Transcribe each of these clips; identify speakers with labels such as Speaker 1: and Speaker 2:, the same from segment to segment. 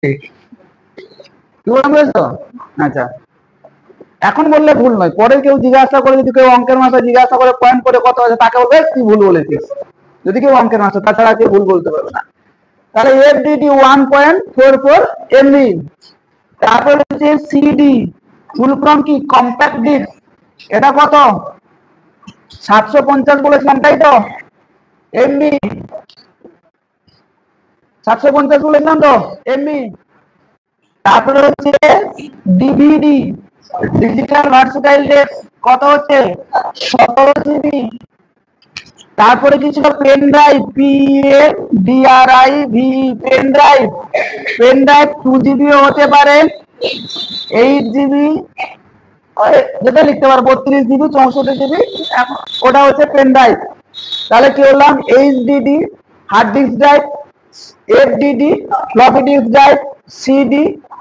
Speaker 1: কি বললাম বুঝেছো? আচ্ছা, এখন বললে ভুল নয়, পরে কেউ জিজ্ঞাসা করে, যদি কেউ অঙ্কের মাস্টার জিজ্ঞাসা করে পয়েন্ট করে কত আছে, তাকে বলবে তুই ভুল বলেছিস, যদি কেউ অঙ্কের মাস্টার, তাছাড়া কেউ ভুল বলতে পারবে না। তাহলে এফডিডি 1.44 এমবি। তারপরে হচ্ছে সিডি, ফুল ফর্ম কি? Compact disc. এটা কত? 750 বলেছিলাম, তাই তো? এমবি 750 বলেছিলাম তো, এমবি। তারপরে হচ্ছে ডিভিডি, ডিজিটাল ভার্সেটাইল ডেস্ক, কত হচ্ছে? 17 জিবি। তারপরে কি ছিল? Pen drive, PNDRIV, pen drive. Pen drive 2 জিবিও হতে পারে, 8 জিবি, যেটা লিখতে পারো 32 জিবি, 64 জিবি, ওটা হচ্ছে পেন ড্রাইভ। তাহলে কি বললাম? HDD, hard disk drive, FDD, floppy disk drive, CD,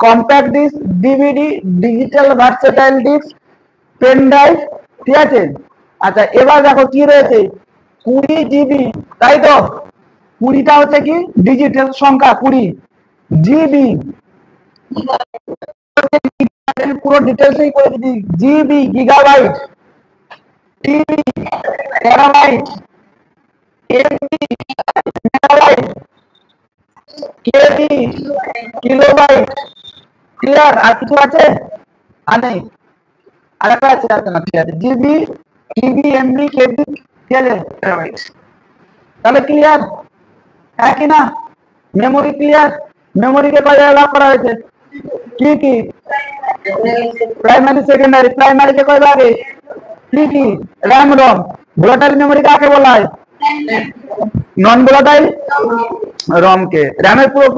Speaker 1: compact disc, DVD, digital versatile disc, pen drive. ঠিক আছে? আচ্ছা, এবার দেখো কি রয়েছে, 20 জিবি, তাই তো? 20টা হচ্ছে কি? ডিজিটাল সংখ্যা, 20 জিবি। পুরো ডিটেলসই করে দিচ্ছি। GB, gigabyte, TB, terabyte, MB, megabyte, KB, kilobyte. Clear? আর কিছু আছে? আর নেই? আর একটা আছে, আছে না? ঠিক আছে, জিবি, টিবি, এমবি, কেবি, ঠিক আছে, টেরাবাইট। তাহলে ক্লিয়ার? হ্যাঁ কি না? Memory clear? মেমোরিকে কয় জায়গায় ভাগ করা হয়েছে? কি কি? Primary, secondary. প্রাইমারিকে কয় ভাগে? কি কি? র্যাম, রম। ভোলাটাইল মেমোরি কাকে বলা হয়? নন ভোলাটাইল রম কে। র্যামের পুরো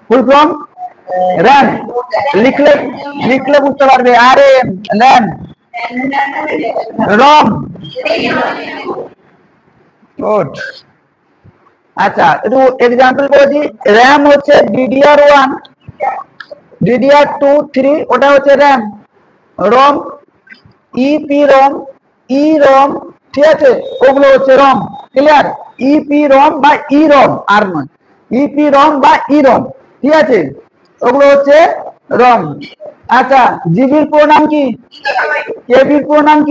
Speaker 1: ফুল ফর্ম র্যাম। লিখলে লিখলে বুঝতে পারবে। আর এম, র্যাম, রম। গুড। আচ্ছা, একটু এক্সাম্পল করেছি। র্যাম হচ্ছে DDR1, DDR2, 3, ওটা হচ্ছে র্যাম। রম, EPROM, EROM, ঠিক আছে, ওগুলো হচ্ছে রম। ক্লিয়ার? EPROM বা EROM, আর নয়, EPROM বা EROM, ঠিক আছে, ওগুলো হচ্ছে রম। আচ্ছা, জিবির পুরো নাম কি? কেবির পুরো নাম কি?